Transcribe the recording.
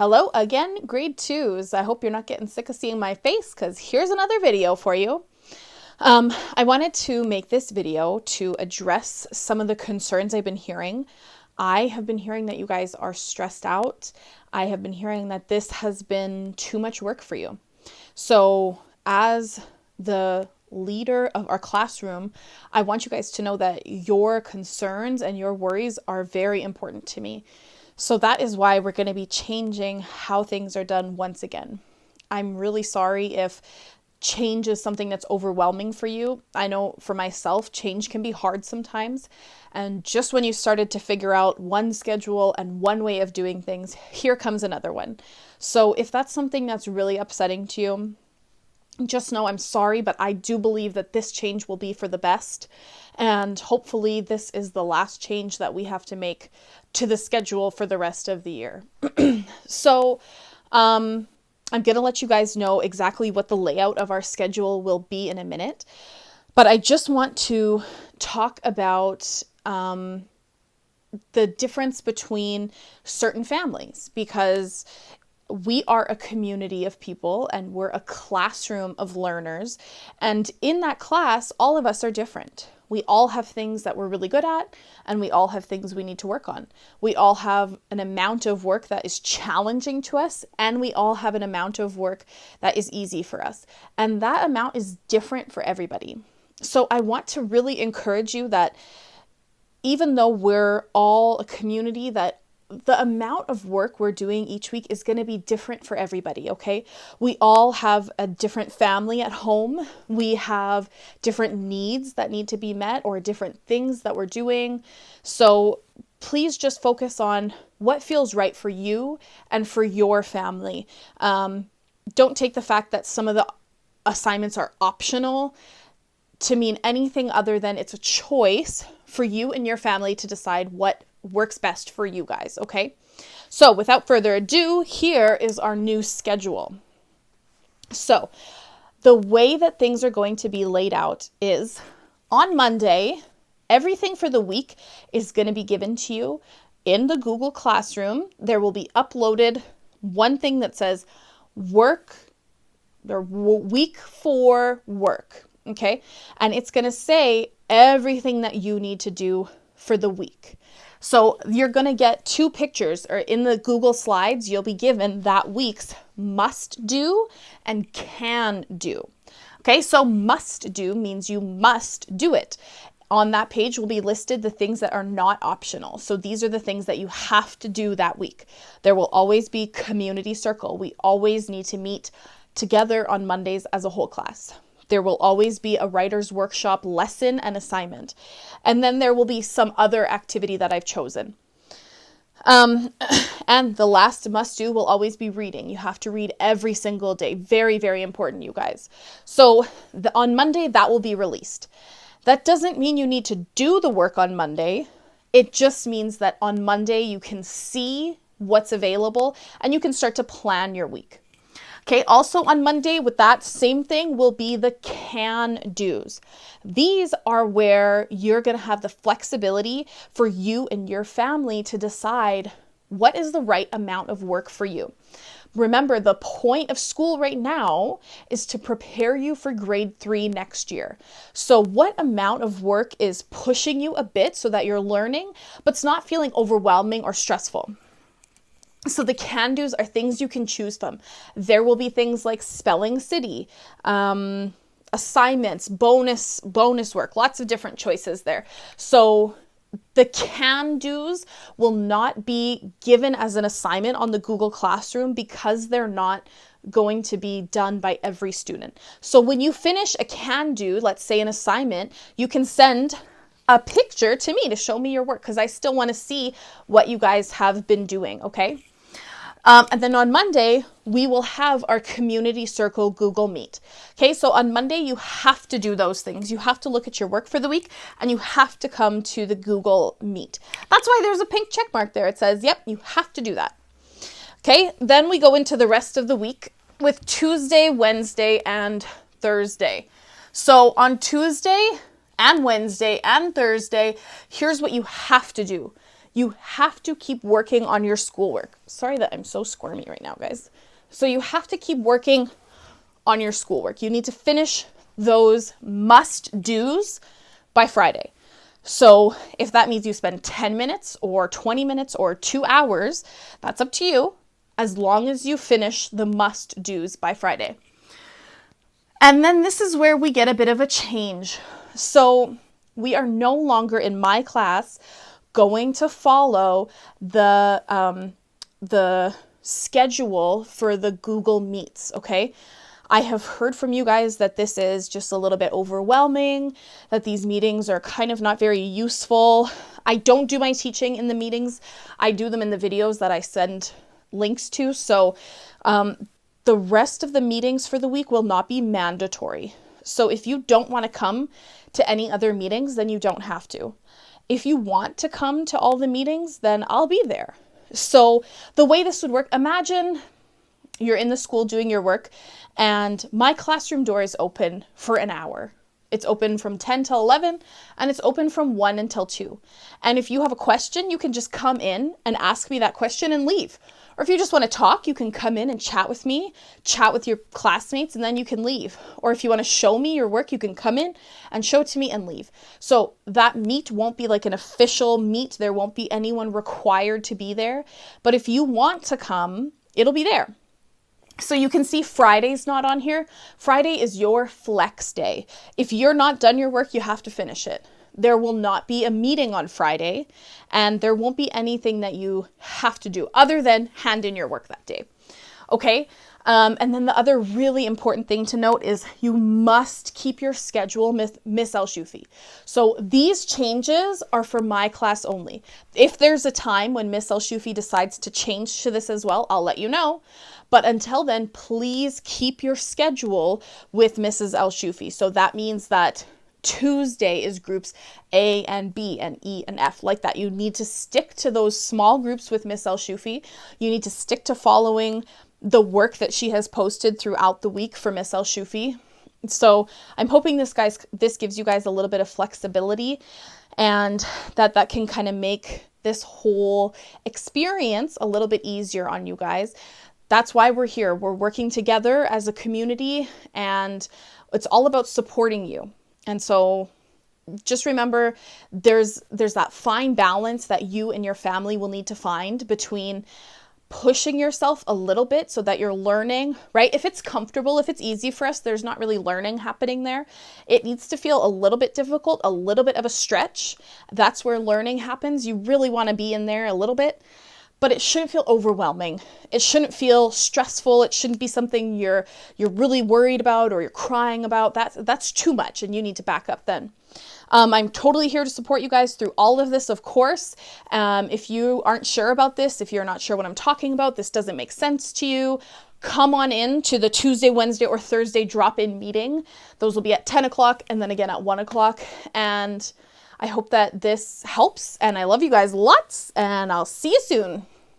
Hello again, grade 2s. I hope you're not getting sick of seeing my face because here's another video for you. I wanted to make this video to address some of the concerns I've been hearing. I have been hearing that you guys are stressed out. I have been hearing that this has been too much work for you. So as the leader of our classroom, I want you guys to know that your concerns and your worries are very important to me. So that is why we're going to be changing how things are done once again. I'm really sorry if change is something that's overwhelming for you. I know for myself, change can be hard sometimes. And just when you started to figure out one schedule and one way of doing things, here comes another one. So if that's something that's really upsetting to you, just know I'm sorry, but I do believe that this change will be for the best. And hopefully this is the last change that we have to make to the schedule for the rest of the year. So I'm going to let you guys know exactly what the layout of our schedule will be in a minute. But I just want to talk about the difference between certain families, because we are a community of people and we're a classroom of learners. And in that class, all of us are different. We all have things that we're really good at, and we all have things we need to work on. We all have an amount of work that is challenging to us, and we all have an amount of work that is easy for us. And that amount is different for everybody. So I want to really encourage you that even though we're all a community, that the amount of work we're doing each week is going to be different for everybody, okay? We all have a different family at home. We have different needs that need to be met or different things that we're doing. So please just focus on what feels right for you and for your family. Don't take the fact that some of the assignments are optional to mean anything other than it's a choice for you and your family to decide what works best for you guys, okay? So without further ado, here is our new schedule. So the way that things are going to be laid out is on Monday, everything for the week is going to be given to you in the Google Classroom. There will be uploaded one thing that says work, or week 4 work, okay? And it's going to say everything that you need to do for the week. So you're going to get 2 pictures, or in the Google Slides, you'll be given that week's must do and can do. Okay, so must do means you must do it. On that page will be listed the things that are not optional. So these are the things that you have to do that week. There will always be community circle. We always need to meet together on Mondays as a whole class. There will always be a writer's workshop lesson and assignment. And then there will be some other activity that I've chosen. And the last must do will always be reading. You have to read every single day. Very, very important, you guys. So on Monday, that will be released. That doesn't mean you need to do the work on Monday. It just means that on Monday, you can see what's available and you can start to plan your week. Okay, also on Monday with that same thing will be the can do's. These are where you're going to have the flexibility for you and your family to decide what is the right amount of work for you. Remember, the point of school right now is to prepare you for grade 3 next year. So what amount of work is pushing you a bit so that you're learning, but it's not feeling overwhelming or stressful? So the can-dos are things you can choose from. There will be things like spelling city, assignments, bonus work, lots of different choices there. So the can-dos will not be given as an assignment on the Google Classroom because they're not going to be done by every student. So when you finish a can-do, let's say an assignment, you can send a picture to me to show me your work because I still want to see what you guys have been doing, okay? And then on Monday, we will have our community circle Google Meet. Okay, so on Monday, you have to do those things. You have to look at your work for the week and you have to come to the Google Meet. That's why there's a pink check mark there. It says, yep, you have to do that. Okay, then we go into the rest of the week with Tuesday, Wednesday, and Thursday. So on Tuesday and Wednesday and Thursday, here's what you have to do. You have to keep working on your schoolwork. Sorry that I'm so squirmy right now, guys. So you have to keep working on your schoolwork. You need to finish those must-dos by Friday. So if that means you spend 10 minutes or 20 minutes or 2 hours, that's up to you, as long as you finish the must-dos by Friday. And then this is where we get a bit of a change. So we are no longer in my class going to follow the schedule for the Google Meets, okay? I have heard from you guys that this is just a little bit overwhelming, that these meetings are kind of not very useful. I don't do my teaching in the meetings. I do them in the videos that I send links to. So the rest of the meetings for the week will not be mandatory. So if you don't want to come to any other meetings, then you don't have to. If you want to come to all the meetings, then I'll be there. So the way this would work, imagine you're in the school doing your work and my classroom door is open for an hour. It's open from 10 till 11 and it's open from 1 until 2. And if you have a question, you can just come in and ask me that question and leave. Or if you just want to talk, you can come in and chat with me, chat with your classmates, and then you can leave. Or if you want to show me your work, you can come in and show it to me and leave. So that meet won't be like an official meet. There won't be anyone required to be there. But if you want to come, it'll be there. So you can see Friday's not on here. Friday is your flex day. If you're not done your work, you have to finish it. There will not be a meeting on Friday, and there won't be anything that you have to do other than hand in your work that day. Okay? And then the other really important thing to note is you must keep your schedule, Miss El-Shufy. So these changes are for my class only. If there's a time when Miss El-Shufy decides to change to this as well, I'll let you know. But until then, please keep your schedule with Mrs. El-Shufy. So that means that Tuesday is groups A and B and E and F, like that. You need to stick to those small groups with Miss El-Shufy. You need to stick to following the work that she has posted throughout the week for Miss El-Shufy. So I'm hoping this gives you guys a little bit of flexibility, and that can kind of make this whole experience a little bit easier on you guys. That's why we're here. We're working together as a community, and it's all about supporting you. And so just remember, there's that fine balance that you and your family will need to find between pushing yourself a little bit so that you're learning, right? If it's comfortable, if it's easy for us, there's not really learning happening there. It needs to feel a little bit difficult, a little bit of a stretch. That's where learning happens. You really want to be in there a little bit, but it shouldn't feel overwhelming. It shouldn't feel stressful. It shouldn't be something you're really worried about or you're crying about. That's too much, and you need to back up then. I'm totally here to support you guys through all of this, of course. If you aren't sure about this, if you're not sure what I'm talking about, this doesn't make sense to you, come on in to the Tuesday, Wednesday, or Thursday drop-in meeting. Those will be at 10 o'clock and then again at 1 o'clock. And I hope that this helps, and I love you guys lots, and I'll see you soon.